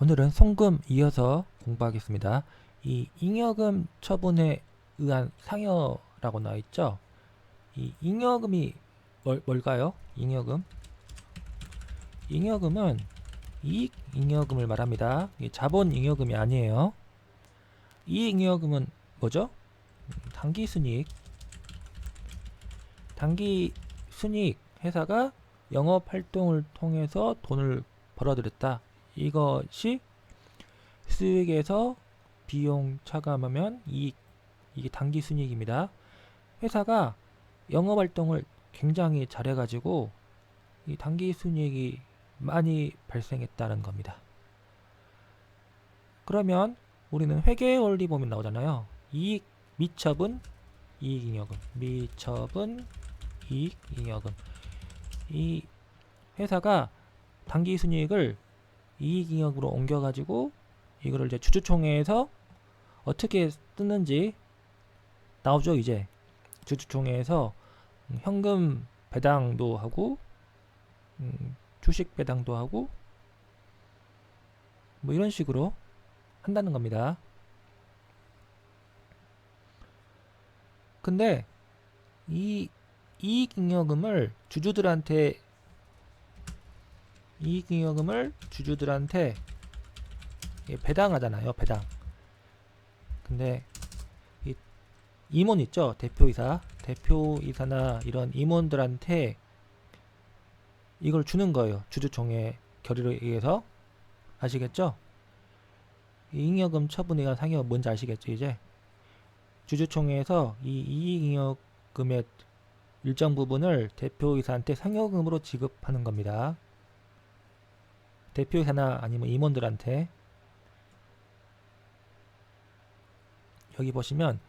오늘은 송금 이어서 공부하겠습니다. 이 잉여금 처분에 의한 상여라고 나와 있죠. 이 잉여금이 뭘까요? 잉여금. 잉여금은 이익 잉여금을 말합니다. 자본 잉여금이 아니에요. 이익 잉여금은 뭐죠? 당기 순이익. 당기 순이익. 회사가 영업 활동을 통해서 돈을 벌어들였다. 이것이 수익에서 비용 차감하면 이익, 이게 당기 순이익입니다. 회사가 영업 활동을 굉장히 잘해가지고 이 당기 순이익이 많이 발생했다는 겁니다. 그러면 우리는 회계 원리 보면 나오잖아요. 이익 미처분 이익잉여금, 미처분 이익잉여금. 이 회사가 당기 순이익을 이익잉여금으로 옮겨가지고 이거를 이제 주주총회에서 어떻게 쓰는지 나오죠. 이제 주주총회에서 현금 배당도 하고 주식 배당도 하고 뭐 이런 식으로 한다는 겁니다. 근데 이 이익잉여금을 주주들한테 배당하잖아요. 배당. 근데 이 임원 있죠. 대표이사나 이런 임원들한테 이걸 주는 거예요. 주주총회 결의에 의해서. 아시겠죠? 잉여금 처분에 의한 상여가 뭔지 아시겠죠? 이제 주주총회에서 이 이익잉여금의 일정 부분을 대표이사한테 상여금으로 지급하는 겁니다. 대표이사나 아니면 임원들한테. 여기 보시면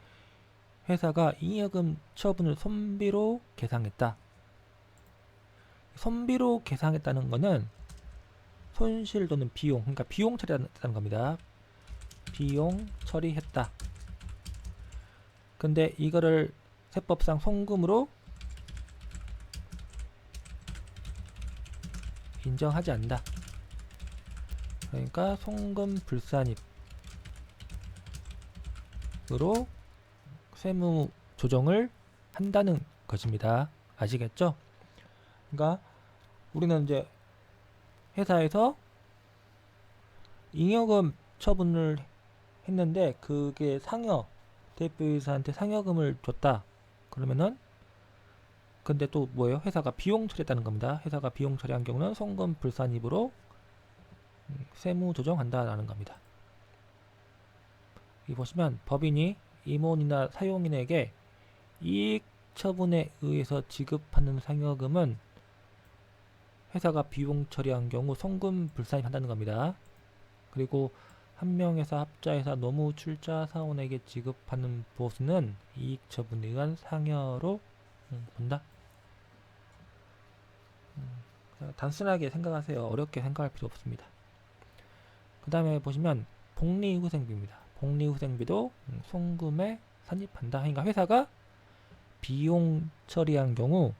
회사가 잉여금 처분을 손비로 계상했다. 손비로 계상했다는 것은 손실 또는 비용, 그러니까 비용 처리했다는 겁니다. 비용 처리했다. 근데 이거를 세법상 송금으로 인정하지 않는다. 그러니까 송금 불산입으로 세무 조정을 한다는 것입니다. 아시겠죠? 그러니까 우리는 이제 회사에서 잉여금 처분을 했는데 그게 대표이사한테 상여금을 줬다. 그러면은 근데 또 뭐예요? 회사가 비용 처리했다는 겁니다. 회사가 비용 처리한 경우는 송금 불산입으로 세무 조정한다라는 겁니다. 여기 보시면 법인이 임원이나 사용인에게 이익 처분에 의해서 지급하는 상여금은 회사가 비용 처리한 경우 송금 불산입한다는 겁니다. 그리고 한 명회사, 합자회사, 노무, 출자, 사원에게 지급하는 보수는 이익 처분에 의한 상여로 본다. 단순하게 생각하세요. 어렵게 생각할 필요 없습니다. 그 다음에 보시면 복리후생비입니다. 복리후생비도 송금에 산입한다. 그러니까 회사가 비용 처리한 경우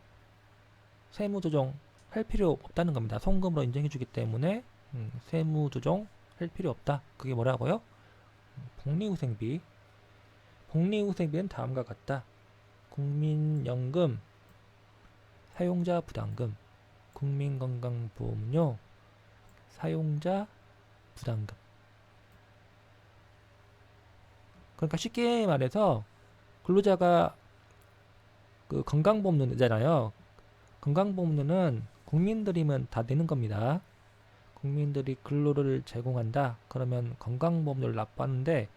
세무조정 할 필요 없다는 겁니다. 송금으로 인정해주기 때문에 세무조정 할 필요 없다. 그게 뭐라고요? 복리후생비. 복리후생비는 다음과 같다. 국민연금, 사용자 부담금, 국민건강보험료, 사용자 부담금. 그러니까 쉽게 말해서 근로자가 그 건강보험료 내잖아요. 건강보험료는 국민들이면 다 내는 겁니다. 국민들이 근로를 제공한다. 그러면 건강보험료를 납부하는데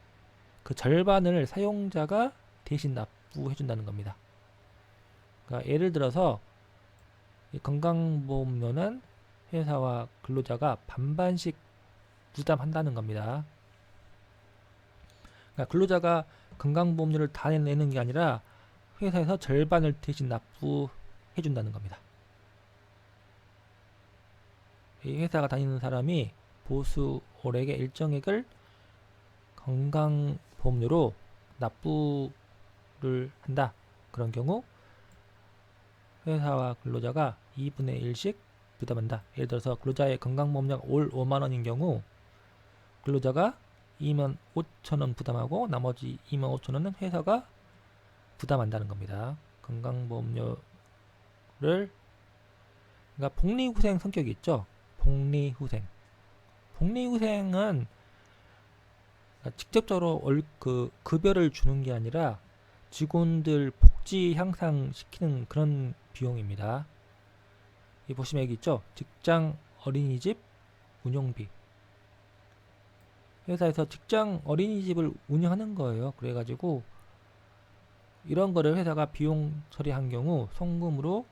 그 절반을 사용자가 대신 납부해준다는 겁니다. 그러니까 예를 들어서 이 건강보험료는 회사와 근로자가 반반씩 부담한다는 겁니다. 그러니까 근로자가 건강보험료를 다 내는 게 아니라 회사에서 절반을 대신 납부해준다는 겁니다. 이 회사가 다니는 사람이 보수월에게 일정액을 건강보험료로 납부를 한다. 그런 경우 회사와 근로자가 2분의 1씩 부담한다. 예를 들어서 근로자의 건강보험료가 올 5만원인 경우 근로자가 25,000원 부담하고 나머지 25,000원은 회사가 부담한다는 겁니다. 건강보험료를 그러니까 복리후생 성격이 있죠. 복리후생. 복리후생은 직접적으로 그 급여를 주는 게 아니라 직원들 복지 향상시키는 그런 비용입니다. 이 보시면 여기 있죠. 직장 어린이집 운영비. 회사에서 직장 어린이집을 운영하는 거예요. 그래가지고 이런 거를 회사가 비용 처리한 경우 송금으로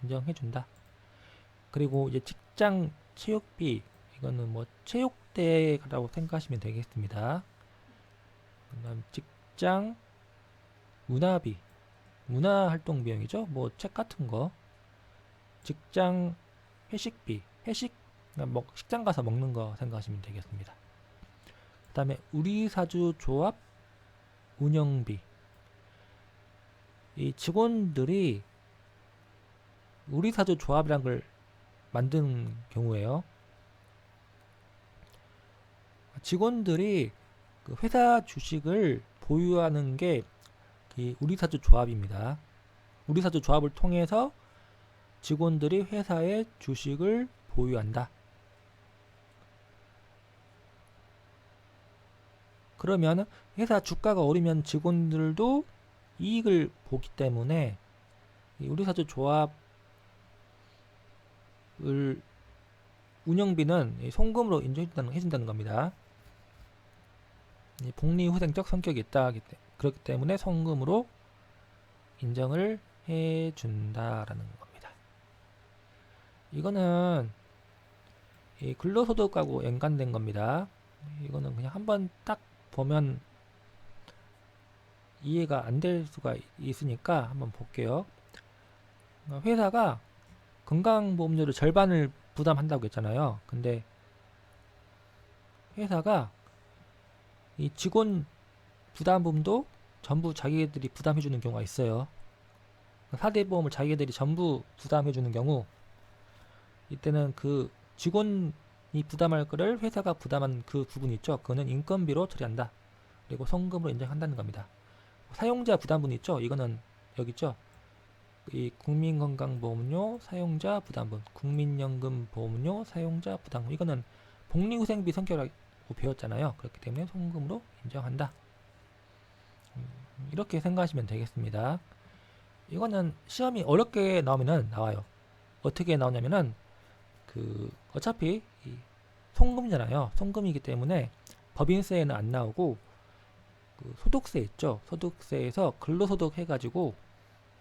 인정해준다. 그리고 이제 직장 체육비, 이거는 뭐 체육대라고 생각하시면 되겠습니다. 그다음 직장 문화비, 문화활동 비용이죠. 뭐 책 같은 거. 직장 회식비, 회식 뭐 식장 가서 먹는 거 생각하시면 되겠습니다. 그다음에 우리사주 조합 운영비. 이 직원들이 우리사주 조합이란 걸 만든 경우에요. 직원들이 그 회사 주식을 보유하는 게 이 우리사주 조합입니다. 우리사주 조합을 통해서 직원들이 회사의 주식을 보유한다. 그러면 회사 주가가 오르면 직원들도 이익을 보기 때문에 이 우리사주 조합을 운영비는 송금으로 인정해준다는 겁니다. 복리후생적 성격이 있다. 그렇기 때문에 송금으로 인정을 해준다라는 겁니다. 이거는 이 근로소득하고 연관된 겁니다. 이거는 그냥 한번 딱 보면 이해가 안 될 수가 있으니까 한번 볼게요. 회사가 건강보험료를 절반을 부담한다고 했잖아요. 근데 회사가 이 직원 부담금도 전부 자기들이 부담해주는 경우가 있어요. 4대 보험을 자기들이 전부 부담해주는 경우, 이때는 그 직원이 부담할 거를 회사가 부담한 그 부분 있죠. 그거는 인건비로 처리한다. 그리고 송금으로 인정한다는 겁니다. 사용자 부담분 있죠. 이거는 여기 있죠. 이 국민건강보험료 사용자 부담분, 국민연금보험료 사용자 부담분, 이거는 복리후생비 성격이라고 배웠잖아요. 그렇기 때문에 송금으로 인정한다. 이렇게 생각하시면 되겠습니다. 이거는 시험이 어렵게 나오면은 나와요. 어떻게 나오냐면은 어차피 송금이잖아요. 송금이기 때문에 법인세에는 안 나오고 소득세 있죠. 소득세에서 근로소득 해가지고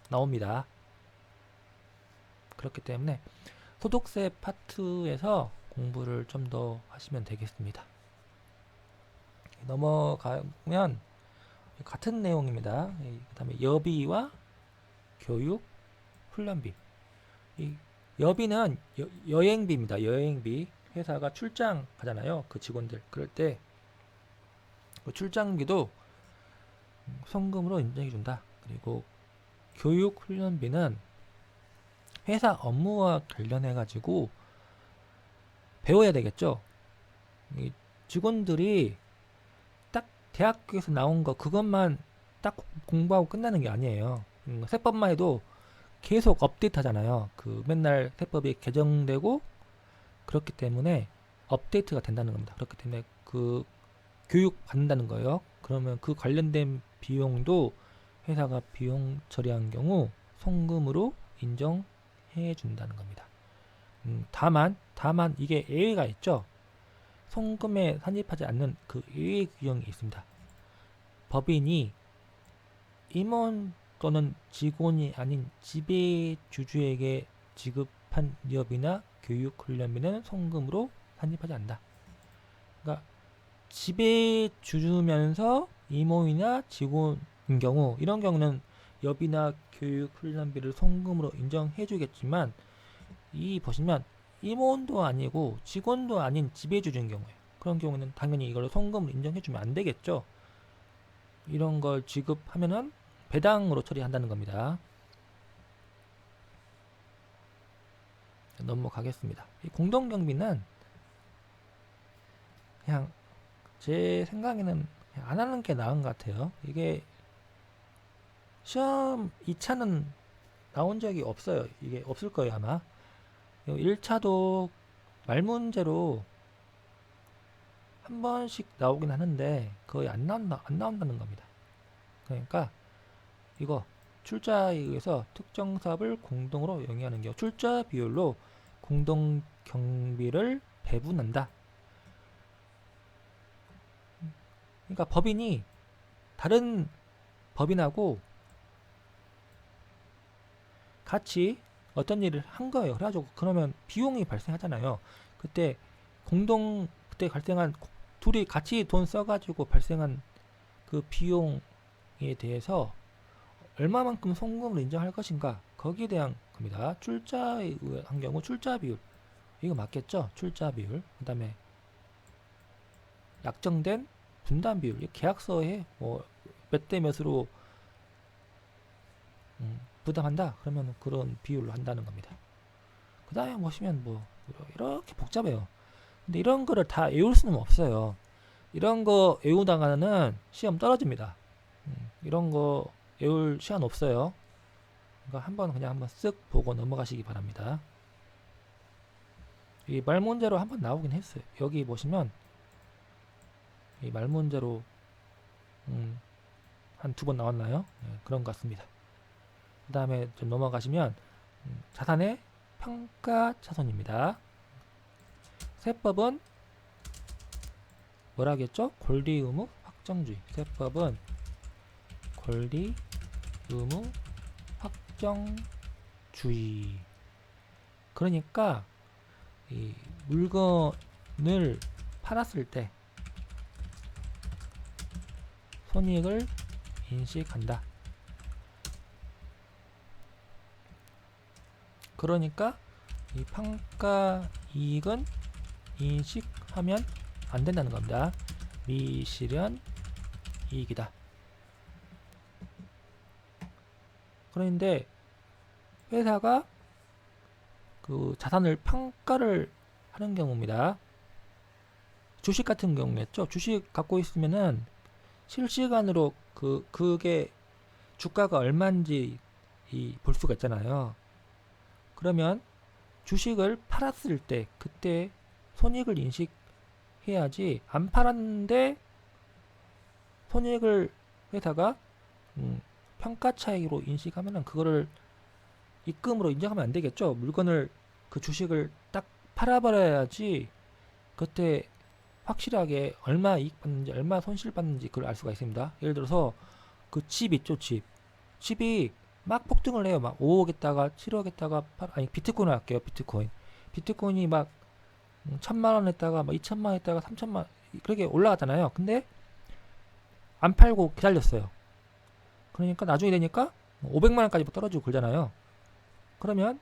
나옵니다. 그렇기 때문에 소득세 파트에서 공부를 좀 더 하시면 되겠습니다. 넘어가면 같은 내용입니다. 그 다음에 여비와 교육, 훈련비. 이 여비는 여행비입니다. 여행비. 회사가 출장 가잖아요. 그 직원들. 그럴 때 그 출장비도 송금으로 인정해준다. 그리고 교육, 훈련비는 회사 업무와 관련해가지고 배워야 되겠죠. 이 직원들이 딱 대학교에서 나온 거 그것만 딱 공부하고 끝나는 게 아니에요. 세법만 해도 계속 업데이트 하잖아요. 맨날 세법이 개정되고 그렇기 때문에 업데이트가 된다는 겁니다. 그렇기 때문에 교육 받는다는 거예요. 그러면 그 관련된 비용도 회사가 비용 처리한 경우 송금으로 인정해 준다는 겁니다. 다만 이게 예외가 있죠. 송금에 산입하지 않는 그 예외 규정이 있습니다. 법인이 임원 또는 직원이 아닌 지배주주에게 지급한 여비나 교육 훈련비는 송금으로 산입하지 않는다. 그러니까 지배주주면서 임원이나 직원인 경우, 이런 경우는 여비나 교육 훈련비를 송금으로 인정해 주겠지만, 이 보시면 임원도 아니고 직원도 아닌 지배주주인 경우에, 그런 경우는 당연히 이걸 송금으로 인정해 주면 안 되겠죠. 이런 걸 지급하면은 배당으로 처리한다는 겁니다. 넘어가겠습니다. 이 공동경비는 그냥 제 생각에는 그냥 안 하는 게 나은 것 같아요. 이게 시험 2차는 나온 적이 없어요. 이게 없을 거예요, 아마. 1차도 말 문제로 한 번씩 나오긴 하는데 거의 안 나온다는 겁니다. 그러니까 이거 출자에 의해서 특정 사업을 공동으로 영위하는 경우 출자 비율로 공동 경비를 배분한다. 그러니까 법인이 다른 법인하고 같이 어떤 일을 한 거예요. 그래가지고 그러면 비용이 발생하잖아요. 그때 그때 발생한 둘이 같이 돈 써가지고 발생한 그 비용에 대해서 얼마만큼 송금을 인정할 것인가 거기에 대한 겁니다. 출자에 의한 경우 출자 비율 이거 맞겠죠? 출자 비율. 그 다음에 약정된 분담 비율 계약서에 뭐 몇 대 몇으로 부담한다 그러면 그런 비율로 한다는 겁니다. 그 다음에 보시면 뭐 이렇게 복잡해요. 근데 이런 거를 다 외울 수는 없어요. 이런 거 외우다가는 시험 떨어집니다. 이런 거 외울 시간 없어요. 그러니까 한번 쓱 보고 넘어가시기 바랍니다. 이 말문제로 한번 나오긴 했어요. 여기 보시면 이 말문제로 한 2번 나왔나요? 네, 그런 것 같습니다. 그 다음에 좀 넘어가시면 자산의 평가차손입니다. 세법은 뭐라겠죠? 권리 의무 확정주의. 세법은 권리 의무 확정주의. 그러니까 이 물건을 팔았을 때 손익을 인식한다. 그러니까 이 평가 이익은 인식하면 안 된다는 겁니다. 미실현 이익이다. 그런데 회사가 그 자산을 평가를 하는 경우입니다. 주식 같은 경우였죠. 주식 갖고 있으면은 실시간으로 그게 주가가 얼마인지 볼 수가 있잖아요. 그러면 주식을 팔았을 때 그때 손익을 인식해야지. 안 팔았는데 손익을 회사가 평가 차익으로 인식하면은 그거를 입금으로 인정하면 안 되겠죠. 물건을 그 주식을 딱 팔아버려야지 그때 확실하게 얼마 이익 받는지 얼마 손실 받는지 그걸 알 수가 있습니다. 예를 들어서 그 집 있죠. 집이 막 폭등을 해요. 막 5억에다가 7억에다가 아니 비트코인을 할게요. 비트코인이 막 1000만원 했다가 막 2000만원 했다가 3000만원 그렇게 올라갔잖아요. 근데 안 팔고 기다렸어요. 그러니까 나중에 되니까 500만원까지 떨어지고 그러잖아요. 그러면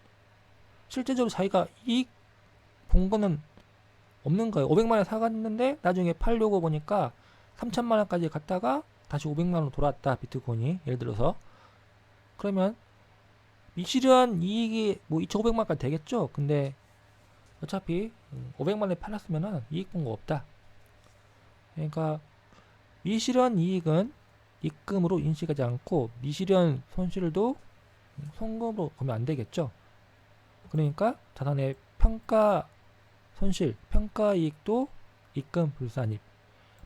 실제적으로 자기가 이익 본 거는 없는 거예요. 500만원 사갔는데 나중에 팔려고 보니까 3000만원까지 갔다가 다시 500만원으로 돌아왔다. 비트코인이 예를 들어서. 그러면 미실현 이익이 뭐 2500만원까지 되겠죠. 근데 어차피 500만원에 팔았으면 이익 본 거 없다. 그러니까 미실현 이익은 입금으로 인식하지 않고 미실현 손실도 송금으로 보면 안 되겠죠. 그러니까 자산의 평가 손실, 평가 이익도 입금 불산입.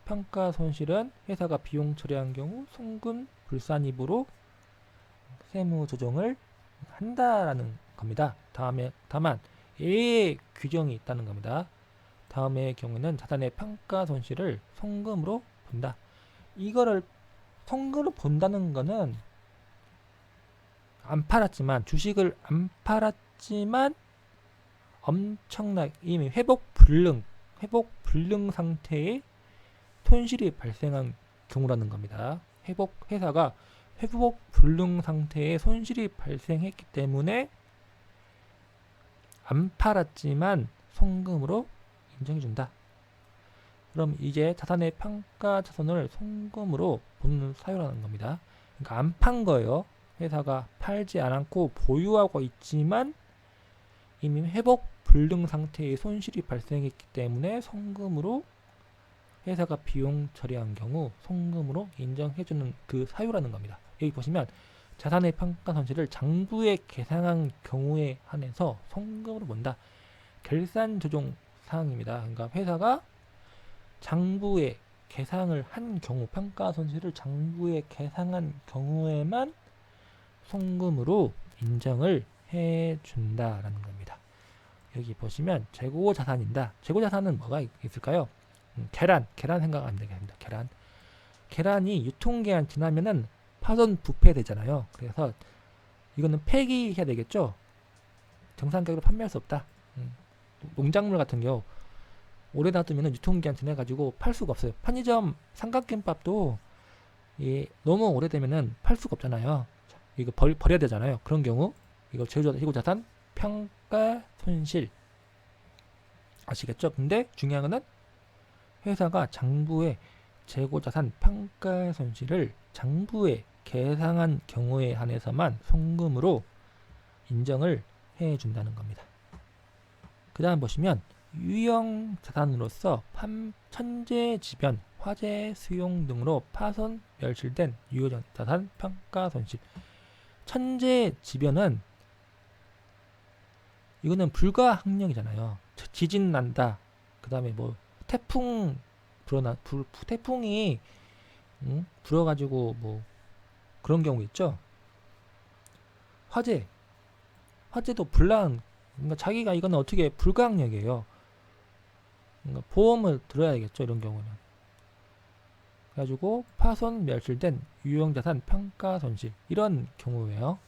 평가 손실은 회사가 비용 처리한 경우 송금 불산입으로 세무 조정을 한다라는 겁니다. 다만 예외 규정이 있다는 겁니다. 다음의 경우에는 자산의 평가 손실을 송금으로 본다. 이거를 송금으로 본다는 거는 안 팔았지만 주식을 안 팔았지만 엄청나게 이미 회복 불능 상태의 손실이 발생한 경우라는 겁니다. 회사가 회복 불능 상태의 손실이 발생했기 때문에 안 팔았지만 송금으로 인정해준다. 그럼 이제 자산의 평가 차손을 송금으로 보는 사유라는 겁니다. 그러니까 안 판 거예요. 회사가 팔지 않았고 보유하고 있지만 이미 회복 불능 상태의 손실이 발생했기 때문에 송금으로 회사가 비용 처리한 경우 송금으로 인정해주는 그 사유라는 겁니다. 여기 보시면 자산의 평가 손실을 장부에 계상한 경우에 한해서 송금으로 본다. 결산 조정 사항입니다. 그러니까 회사가 장부에 계상을 한 경우, 평가 손실을 장부에 계상한 경우에만 송금으로 인정을 해준다라는 겁니다. 여기 보시면 재고 자산인다. 재고 자산은 뭐가 있을까요? 계란 생각하면 되겠습니다. 계란이 유통기한 지나면은 파손 부패되잖아요. 그래서 이거는 폐기해야 되겠죠. 정상 가격으로 판매할 수 없다. 농작물 같은 경우 오래 놔두면 유통기한 지나가지고 팔 수가 없어요. 편의점 삼각김밥도 너무 오래되면은 팔 수가 없잖아요. 이거 버려야 되잖아요. 그런 경우 이거 재고자산 평가 손실 아시겠죠? 근데 중요한 거는 회사가 장부에 재고자산 평가 손실을 장부에 계상한 경우에 한해서만 송금으로 인정을 해준다는 겁니다. 그 다음 보시면 유형 자산으로서 천재지변, 화재, 수용 등으로 파손, 멸실된 유효 자산 평가 손실. 천재지변은 이거는 불가항력이잖아요. 지진 난다. 그 다음에 뭐 태풍 태풍이 불어가지고 뭐 그런 경우 있죠. 화재도 그러니까 자기가 이거는 어떻게 불가항력이에요. 그러니까 보험을 들어야겠죠. 이런 경우는. 그래가지고 파손 멸실된 유형자산 평가 손실 이런 경우예요.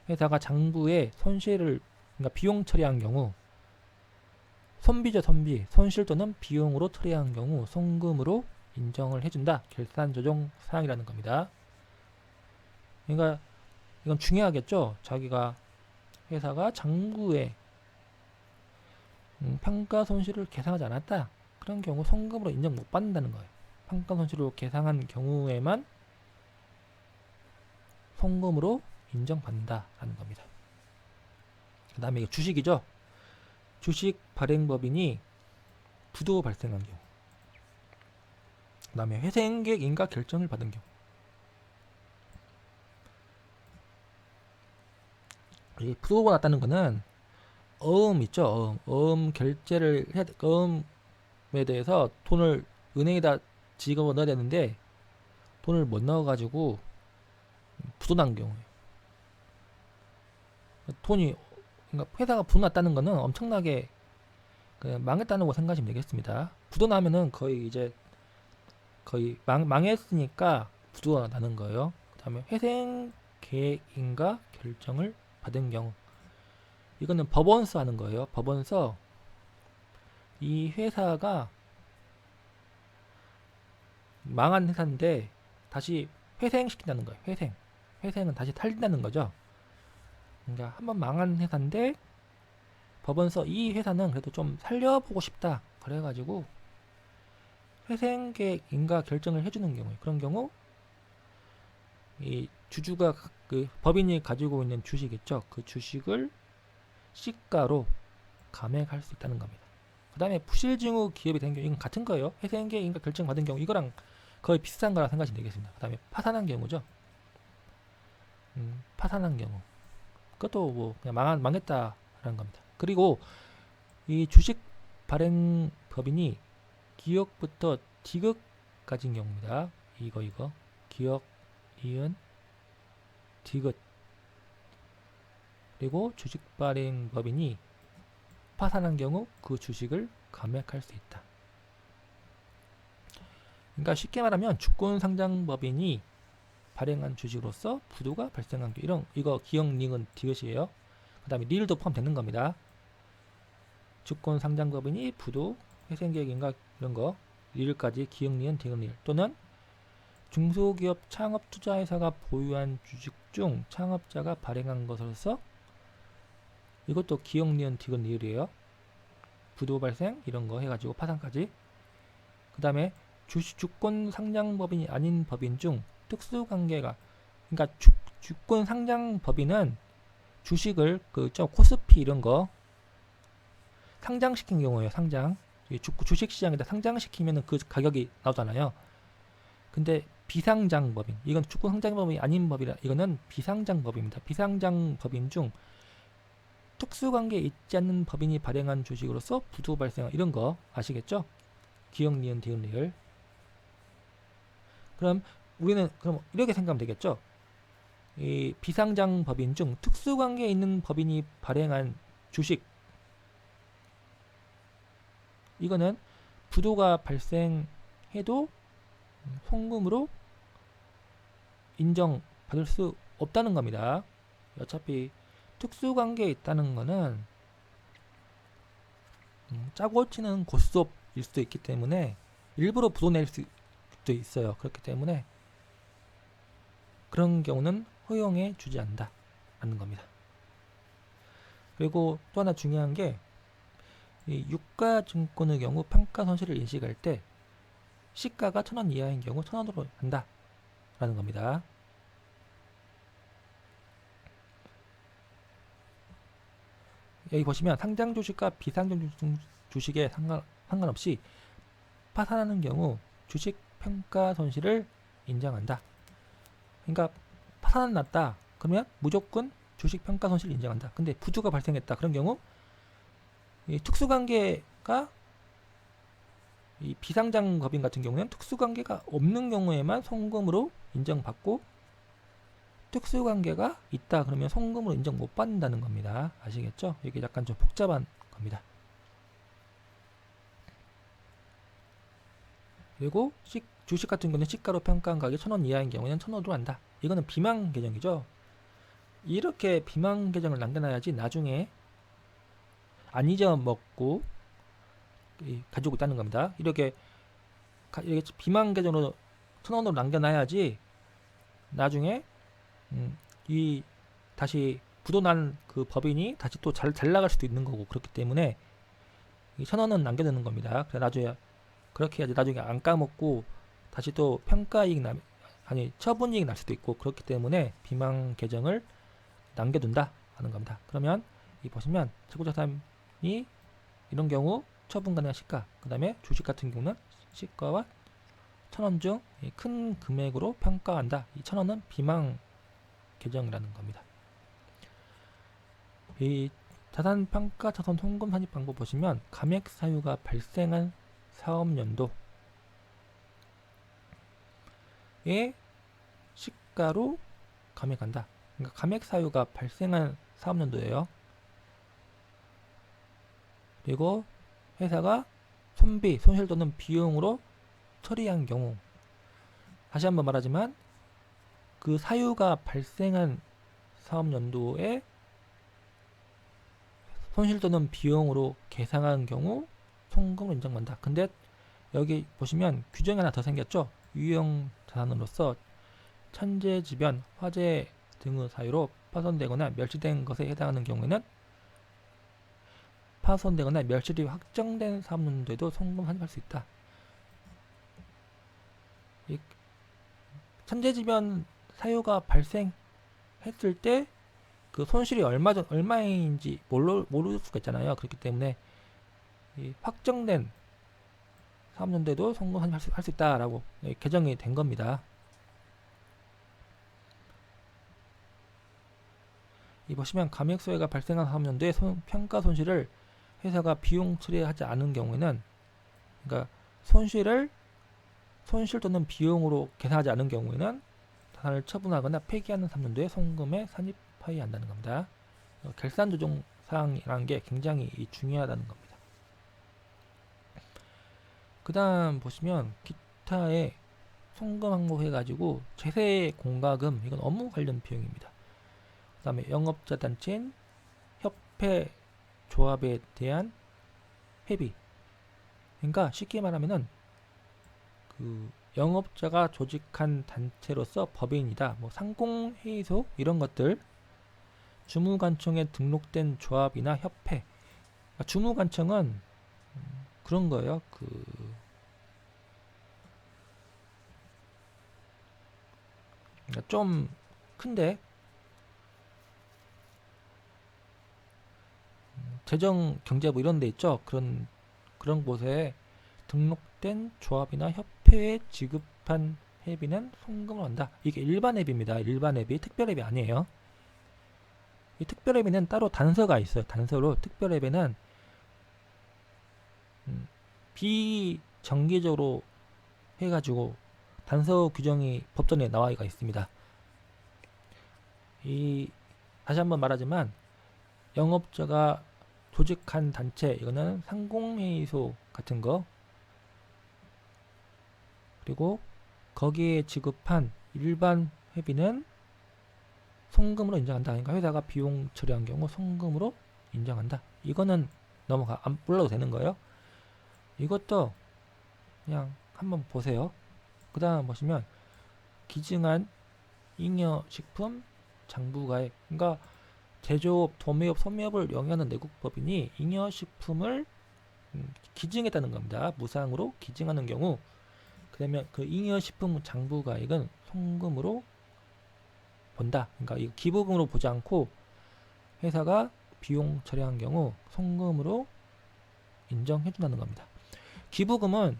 회사가 장부에 손실을 그러니까 비용 처리한 경우 손비죠. 손실 또는 비용으로 처리한 경우 송금으로 인정을 해준다. 결산 조정 사항이라는 겁니다. 그러니까 이건 중요하겠죠. 회사가 장부에 평가 손실을 계상하지 않았다. 그런 경우 송금으로 인정 못 받는다는 거예요. 평가 손실로 계상한 경우에만 송금으로 인정받는다라는 겁니다. 그 다음에 주식이죠. 주식 발행법인이 부도 발생한 경우, 그 다음에 회생계획 인가 결정을 받은 경우, 이 부도가 났다는 거는 어음 있죠. 어음 결제를 어음에 대해서 돈을 은행에다 지급을 넣어야 되는데 돈을 못 넣어가지고 부도 난 경우예요. 그러니까 회사가 부도 났다는 거는 엄청나게 망했다는 거 생각하시면 되겠습니다. 부도 나면은 거의 망했으니까 부도가 나는 거예요. 그 다음에 회생 계획인가 결정을 받은 경우, 이거는 법원서 하는 거예요. 법원서 이 회사가 망한 회사인데 다시 회생시킨다는 거예요. 회생은 다시 살린다는 거죠. 그러니까 한번 망한 회사인데 법원서 이 회사는 그래도 좀 살려보고 싶다. 그래가지고 회생계획 인가 결정을 해주는 경우에, 그런 경우 이 주주가 법인이 가지고 있는 주식 있죠. 그 주식을 시가로 감액할 수 있다는 겁니다. 그 다음에 부실증후 기업이 된 경우, 이건 같은 거예요. 회생계획 인가 결정 받은 경우 이거랑 거의 비슷한 거라 생각하시면 되겠습니다. 그 다음에 파산한 경우죠. 파산한 경우, 그것도 뭐 그냥 망했다라는 겁니다. 그리고 이 주식 발행 법인이 기역부터 디귿 가진 경우입니다. 이거 기역, 이은, 디귿. 그리고 주식 발행 법인이 파산한 경우 그 주식을 감액할 수 있다. 그러니까 쉽게 말하면 주권 상장 법인이 발행한 주식으로서 부도가 발생한 경우, 이거 기역, 니은, 디귿이에요. 그 다음에 릴도 포함되는 겁니다. 주권 상장 법인이 부도, 회생계획인가 이런 거, 릴까지 기역, 니은, 디귿, 릴, 또는 중소기업 창업투자회사가 보유한 주식 중 창업자가 발행한 것으로서, 이것도 기역, 니은, 디귿, 릴이에요. 부도 발생 이런 거 해가지고 파산까지. 그 다음에 주권 상장 법인이 아닌 법인 중 특수관계가, 그러니까 주권 상장 법인은 주식을 코스피 이런 거 상장시킨 경우에요. 주식시장에다 상장시키면은 그 가격이 나오잖아요. 근데 비상장법인, 이건 축구 상장법이 아닌 법이라, 이거는 비상장법입니다. 비상장법인 중 특수관계에 있지 않는 법인이 발행한 주식으로서 부도 발생한, 이런 거 아시겠죠? 기억, 니은, 디귿, 리을. 그럼 우리는 그럼 이렇게 생각하면 되겠죠? 이 비상장법인 중 특수관계에 있는 법인이 발행한 주식, 이거는 부도가 발생해도 송금으로 인정받을 수 없다는 겁니다. 어차피 특수관계에 있다는 거는 짜고 치는 고스톱일 수도 있기 때문에 일부러 부도 낼 수도 있어요. 그렇기 때문에 그런 경우는 허용해 주지 않는다는 겁니다. 그리고 또 하나 중요한 게, 이 유가증권의 경우 평가 손실을 인식할 때 시가가 1,000원 이하인 경우 1,000원으로 한다라는 겁니다. 여기 보시면 상장 주식과 비상장 주식에 상관없이 파산하는 경우 주식 평가 손실을 인정한다. 그러니까 파산은 났다. 그러면 무조건 주식 평가 손실을 인정한다. 근데 부도가 발생했다. 그런 경우 이 특수관계가, 이 비상장법인 같은 경우는 특수관계가 없는 경우에만 송금으로 인정받고, 특수관계가 있다 그러면 송금으로 인정 못 받는다는 겁니다. 아시겠죠? 이게 약간 좀 복잡한 겁니다. 그리고 주식 같은 경우는 시가로 평가한 가격이 1,000원 이하인 경우에는 1,000원으로 한다. 이거는 비망 계정이죠. 이렇게 비망 계정을 남겨놔야지 나중에 안 잊어먹고 가지고 있다는 겁니다. 이렇게 비망 계정으로 1,000원으로 남겨놔야지 나중에 이 다시 부도난 그 법인이 다시 또 잘 나갈 수도 있는 거고, 그렇기 때문에 이 1,000원은 남겨두는 겁니다. 그래 나중에 그렇게 해야지 나중에 안 까먹고 다시 또 평가이익 처분이익 날 수도 있고, 그렇기 때문에 비망 계정을 남겨둔다 하는 겁니다. 그러면 이 보시면 재고자산이 이런 경우 처분 가능한 시가, 그 다음에 주식 같은 경우는 시가와 1,000원 중 큰 금액으로 평가한다. 이 1,000원은 비망 계정이라는 겁니다. 이 자산평가 차선 송금 산입 방법 보시면 감액 사유가 발생한 사업연도에 시가로 감액한다. 그러니까 감액 사유가 발생한 사업연도예요. 그리고 회사가 손비, 손실 또는 비용으로 처리한 경우, 다시 한번 말하지만 그 사유가 발생한 사업연도에 손실 또는 비용으로 계상한 경우 송금을 인정받는다. 근데 여기 보시면 규정이 하나 더 생겼죠. 유형 자산으로서 천재지변, 화재 등의 사유로 파손되거나 멸실된 것에 해당하는 경우에는 파손되거나 멸실이 확정된 사업연도에도 송금 산입할 수 있다. 천재지변 사유가 발생했을 때 그 손실이 얼마인지 모를 수가 있잖아요. 그렇기 때문에 이 확정된 사업연도에도 송금 산입할 수 있다라고 개정이 된 겁니다. 이 보시면 감액소해가 발생한 사업연도에 평가 손실을 회사가 비용 처리하지 않은 경우에는, 그러니까 손실 또는 비용으로 계산하지 않은 경우에는 자산을 처분하거나 폐기하는 사업연도에 송금에 산입하여야 한다는 겁니다. 결산 조정 사항이라는 게 굉장히 중요하다는 겁니다. 그 다음 보시면 기타의 송금 항목 해가지고 제세 공과금, 이건 업무 관련 비용입니다. 그 다음에 영업자 단체인 협회 조합에 대한 회비, 그러니까 쉽게 말하면은 그 영업자가 조직한 단체로서 법인이다, 뭐 상공회의소 이런 것들, 주무관청에 등록된 조합이나 협회, 그러니까 주무관청은 그런 거예요. 그러니까 좀 큰데 재정 경제부 이런 데 있죠. 그런 그런 곳에 등록된 조합이나 협회에 지급한 회비는 송금을 한다. 이게 일반 회비입니다. 일반 회비, 특별 회비 아니에요. 이 특별 회비는 따로 단서가 있어요. 단서로 특별 회비는 비정기적으로 해가지고 단서 규정이 법전에 나와 있습니다. 다시 한번 말하지만 영업자가 조직한 단체, 이거는 상공회의소 같은 거, 그리고 거기에 지급한 일반 회비는 송금으로 인정한다. 그러니까 회사가 비용 처리한 경우 송금으로 인정한다. 이거는 안 불러도 되는 거예요. 이것도 그냥 한번 보세요. 그 다음 보시면 기증한 잉여식품 장부가액, 그러니까 제조업, 도매업, 소매업을 영위하는 내국법인이 잉여식품을 기증했다는 겁니다. 무상으로 기증하는 경우, 그러면 그 잉여식품 장부가액은 송금으로 본다. 그러니까 이 기부금으로 보지 않고 회사가 비용 처리한 경우 송금으로 인정해준다는 겁니다. 기부금은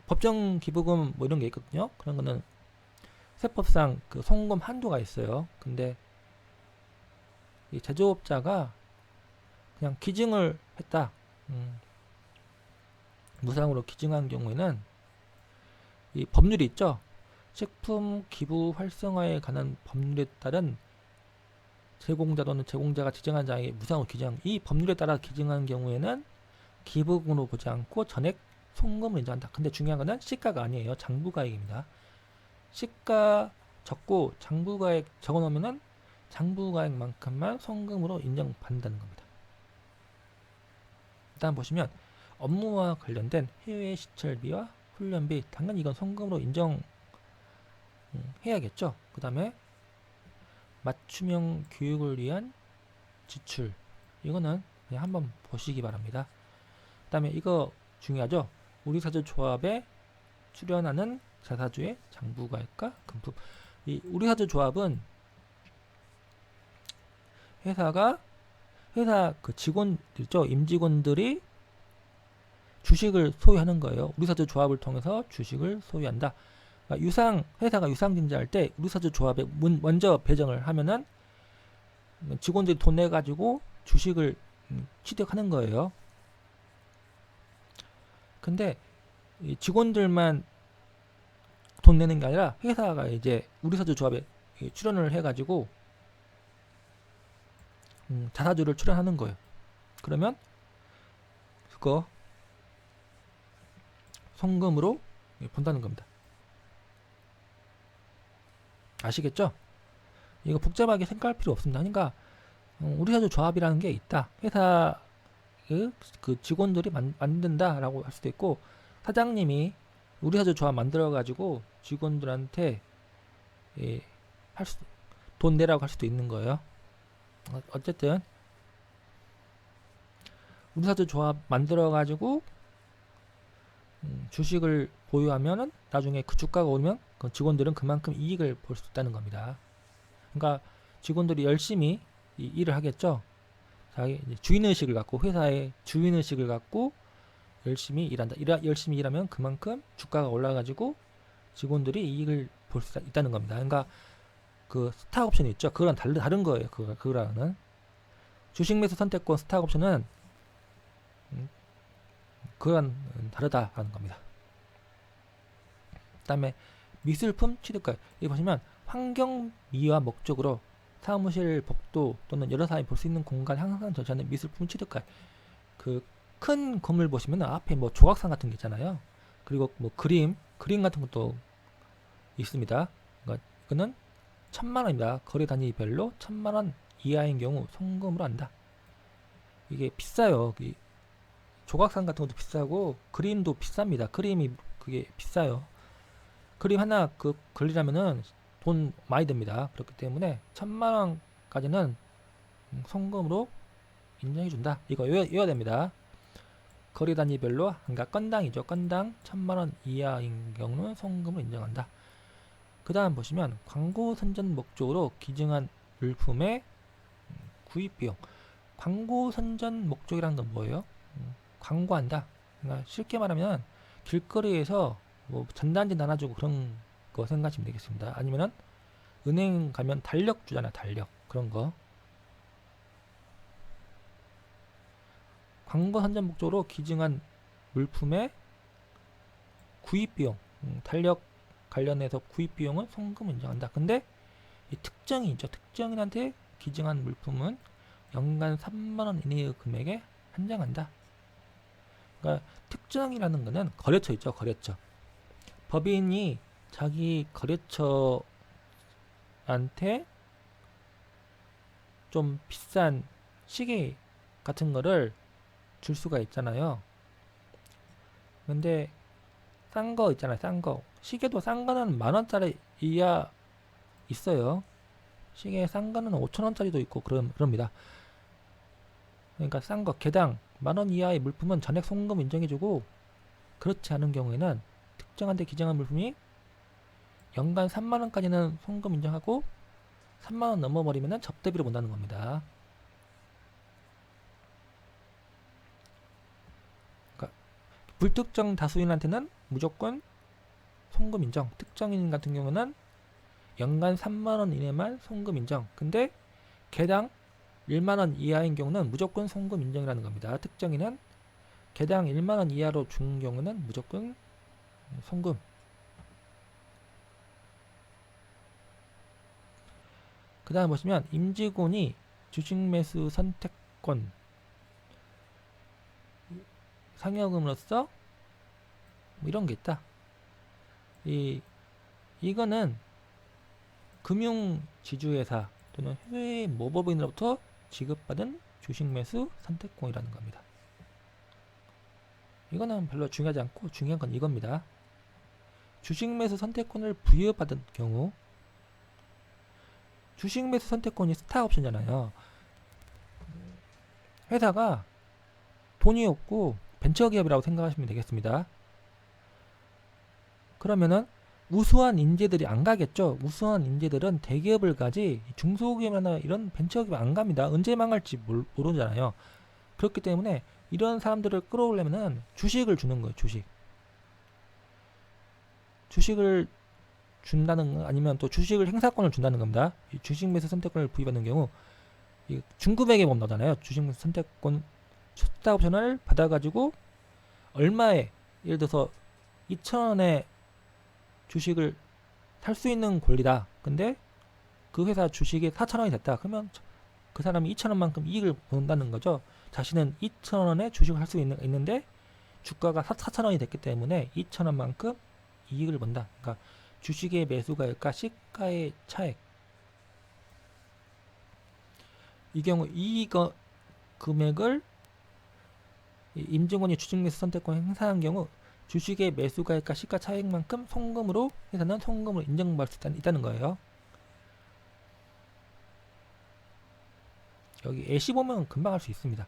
법정 기부금 뭐 이런 게 있거든요. 그런 거는 세법상 그 송금 한도가 있어요. 근데 이 제조업자가 그냥 기증을 했다. 무상으로 기증한 경우에는 이 법률이 있죠. 식품 기부 활성화에 관한 법률에 따른 제공자 또는 제공자가 지정한 자에게 무상으로 기증한, 이 법률에 따라 기증한 경우에는 기부금으로 보지 않고 전액 송금을 인정한다. 근데 중요한 거는 시가가 아니에요. 장부가액입니다. 시가 적고 장부가액 적어 놓으면은 장부가액만큼만 송금으로 인정받는다는 겁니다. 일단 보시면 업무와 관련된 해외 시설비와 훈련비, 당연히 이건 송금으로 인정해야겠죠. 그 다음에 맞춤형 교육을 위한 지출, 이거는 그냥 한번 보시기 바랍니다. 그 다음에 이거 중요하죠. 우리사주 조합에 출연하는 자사주의 장부가액과 금품. 이 우리사주 조합은 회사 그 직원들죠, 임직원들이 주식을 소유하는 거예요. 우리사주 조합을 통해서 주식을 소유한다. 그러니까 회사가 유상증자할 때 우리사주 조합에 먼저 배정을 하면은 직원들이 돈 내 가지고 주식을 취득하는 거예요. 근데 이 직원들만 돈 내는 게 아니라 회사가 이제 우리사주 조합에 출연을 해가지고 자사주를 출연하는 거예요. 그러면 그거 송금으로 본다는 겁니다. 아시겠죠? 이거 복잡하게 생각할 필요 없습니다. 그러니까 우리사주 조합이라는 게 있다. 회사 그 직원들이 만든다라고 할 수도 있고, 사장님이 우리사주 조합 만들어가지고 직원들한테 돈 내라고 할 수도 있는 거예요. 어쨌든 우리사주 조합 만들어가지고 주식을 보유하면은 나중에 그 주가가 오르면 그 직원들은 그만큼 이익을 볼 수 있다는 겁니다. 그러니까 직원들이 열심히 일을 하겠죠. 자기 주인의식을 갖고, 회사의 주인의식을 갖고 열심히 일한다. 열심히 일하면 그만큼 주가가 올라가지고 직원들이 이익을 볼 수 있다는 겁니다. 그러니까 그 스탁 옵션이 있죠. 그거랑 다른 거예요. 그거랑은 주식 매수 선택권 스탁 옵션은 그거랑 다르다라는 겁니다. 그 다음에 미술품 취득가액, 여기 보시면 환경 미화 목적으로 사무실 복도 또는 여러 사람이 볼 수 있는 공간 항상 저지하는 미술품 취득가액. 그 큰 건물 보시면 앞에 뭐 조각상 같은 게 있잖아요. 그리고 뭐 그림 같은 것도 있습니다. 그러니까 이거는 1000만원입니다. 거래 단위별로 1000만원 이하인 경우 송금으로 한다. 이게 비싸요. 조각상 같은 것도 비싸고 그림도 비쌉니다. 그림이 그게 비싸요. 그림 하나 그리려면은 돈 많이 듭니다. 그렇기 때문에 1000만원까지는 송금으로 인정해준다. 이거 외워야 됩니다. 거래 단위별로, 그러니까 건당이죠. 건당 1000만원 이하인 경우는 송금을 인정한다. 그 다음 보시면 광고 선전 목적으로 기증한 물품의 구입 비용. 광고 선전 목적이라는 건 뭐예요? 광고한다. 그러니까 쉽게 말하면 길거리에서 뭐 전단지 나눠주고 그런 거 생각하시면 되겠습니다. 아니면은 은행 가면 달력 주잖아요. 달력 그런 거. 광고 선전 목적으로 기증한 물품의 구입 비용, 달력 관련해서 구입 비용은 송금 인정한다. 근데 이 특정인 있죠. 특정인한테 기증한 물품은 연간 3만원 이내의 금액에 한정한다. 그러니까 특정이라는 거는 거래처 있죠. 거래처. 법인이 자기 거래처한테 좀 비싼 시계 같은 거를 줄 수가 있잖아요. 근데 싼 거 있잖아요. 싼 거. 시계도 싼 거는 10,000원짜리 이하 있어요. 시계 싼 거는 5,000원짜리도 있고 그럽니다. 그러니까 싼 거 개당 10,000원 이하의 물품은 전액 송금 인정해주고, 그렇지 않은 경우에는 특정한테 기증한 물품이 연간 3만원까지는 송금 인정하고 3만원 넘어버리면 접대비로 본다는 겁니다. 그러니까 불특정 다수인한테는 무조건 송금 인정, 특정인 같은 경우는 연간 3만원 이내만 송금 인정. 근데 개당 1만원 이하인 경우는 무조건 송금 인정이라는 겁니다. 특정인은 개당 1만원 이하로 준 경우는 무조건 송금. 그 다음 보시면 임직원이 주식 매수 선택권 상여금으로서 뭐 이런 게 있다. 이거는 금융지주회사 또는 해외 모법인으로부터 지급받은 주식 매수 선택권이라는 겁니다. 이거는 별로 중요하지 않고 중요한 건 이겁니다. 주식 매수 선택권을 부여받은 경우, 주식 매수 선택권이 스탁옵션이잖아요. 회사가 돈이 없고 벤처기업이라고 생각하시면 되겠습니다. 그러면은 우수한 인재들이 안 가겠죠. 우수한 인재들은 대기업을 가지 중소기업이나 이런 벤처기업 안 갑니다. 언제 망할지 모르잖아요. 그렇기 때문에 이런 사람들을 끌어오려면은 주식을 주는 거예요. 주식을 준다는 거, 아니면 또 주식을 행사권을 준다는 겁니다. 이 주식 매수 선택권을 부여받는 경우 이 중금액의 법 나오잖아요. 주식 매수 선택권 스탁 옵션을 받아가지고 얼마에, 예를 들어서 2,000원에 주식을 살 수 있는 권리다. 근데 그 회사 주식이 4,000원이 됐다. 그러면 그 사람이 2,000원만큼 이익을 본다는 거죠. 자신은 2,000원에 주식을 할 수 있는데 주가가 4,000원이 됐기 때문에 2,000원만큼 이익을 본다. 그러니까 주식의 매수가액과 시가의 차액. 이 경우 이 금액을 임직원이 주식 매수 선택권 행사한 경우 주식의 매수가액과 시가 차액만큼 송금으로 회사는 송금으로 인정받을 수 있다는 거예요. 여기 예시 보면 금방 할 수 있습니다.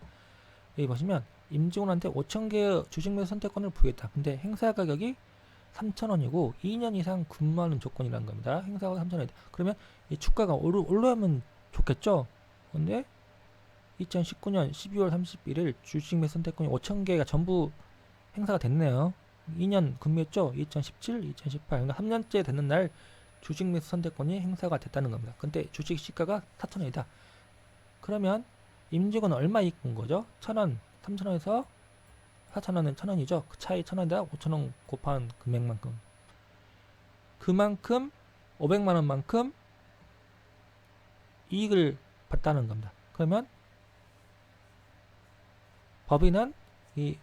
여기 보시면 임직원한테 5,000개의 주식 매수 선택권을 부여했다. 근데 행사 가격이 3,000원이고 2년 이상 근무하는 조건이라는 겁니다. 행사가 3,000원이다. 그러면 이 주가가 올라오면 좋겠죠. 근데 2019년 12월 31일 주식 매수 선택권이 5,000개가 전부 행사가 됐네요. 2년 근무했죠. 2017, 2018. 그러니까 3년째 되는 날 주식 매수 선택권이 행사가 됐다는 겁니다. 근데 주식 시가가 4,000원이다. 그러면 임직원은 얼마 이익 본 거죠? 1,000원, 3,000원에서 4,000원은 1,000원이죠. 그 차이 1,000원에다 5,000원 곱한 금액만큼. 그만큼 500만원만큼 이익을 봤다는 겁니다. 그러면 법인은 이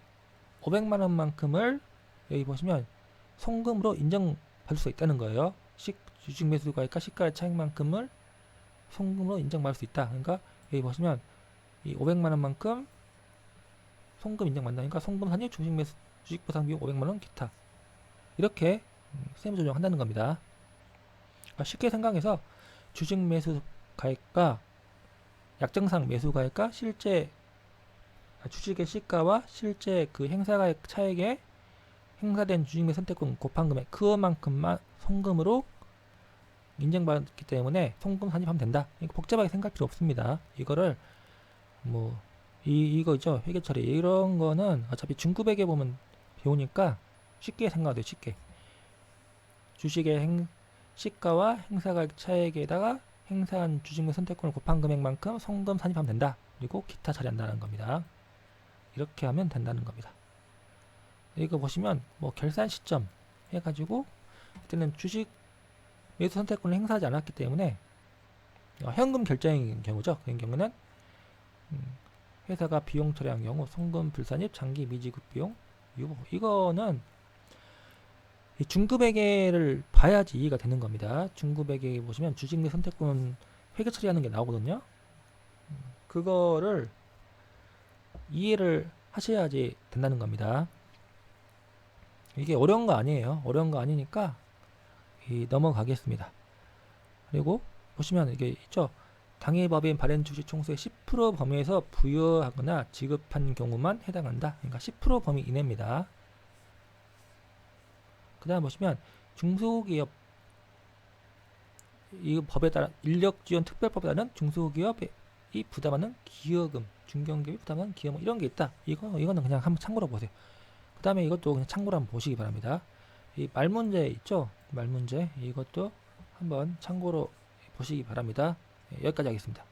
500만원만큼을 여기 보시면 송금으로 인정받을 수 있다는 거예요. 주식 매수가액과 시가의 차익만큼을 송금으로 인정받을 수 있다. 그러니까 여기 보시면 이 500만원만큼 송금 인정받는다니까 송금 산입 주식 매수 주식 보상 비용 500만원 기타, 이렇게 세무 조정한다는 겁니다. 그러니까 쉽게 생각해서 주식 매수 가액과 약정상 매수 가액과 실제 주식의 시가와 실제 그 행사가액 차액에 행사된 주식 매수 선택권 곱한 금액, 그것만큼만 송금으로 인정받기 때문에 송금 산입하면 된다. 복잡하게 생각할 필요 없습니다. 이거를 뭐 이거 있죠, 회계 처리. 이런 거는 어차피 중급회계 보면 배우니까 쉽게 생각돼요. 쉽게. 주식의 시가와 행사가액 차액에다가 행사한 주식물 선택권을 곱한 금액만큼 송금 산입하면 된다. 그리고 기타 처리한다는 겁니다. 이렇게 하면 된다는 겁니다. 이거 보시면 뭐 결산 시점 해가지고 그때는 주식 매수 선택권을 행사하지 않았기 때문에 현금 결제인 경우죠. 그런 경우는 회사가 비용 처리한 경우 송금 불산입 장기 미지급 비용 이거는 중급회계를 봐야지 이해가 되는 겁니다. 중급회계 보시면 주식 내 선택권 회계 처리하는 게 나오거든요. 그거를 이해를 하셔야지 된다는 겁니다. 이게 어려운 거 아니에요. 어려운 거 아니니까 넘어가겠습니다. 그리고 보시면 이게 있죠. 당해법인 발행 주식 총수의 10% 범위에서 부여하거나 지급한 경우만 해당한다. 그러니까 10% 범위 이내입니다. 그 다음 보시면 중소기업 이 법에 따라 인력지원 특별법에 따른 중소기업이 부담하는 기여금, 중견기업이 부담하는 기여금 이런 게 있다. 이거는 그냥 한번 참고로 보세요. 그 다음에 이것도 그냥 참고로 한번 보시기 바랍니다. 이 말문제 있죠? 말문제 이것도 한번 참고로 보시기 바랍니다. 여기까지 하겠습니다.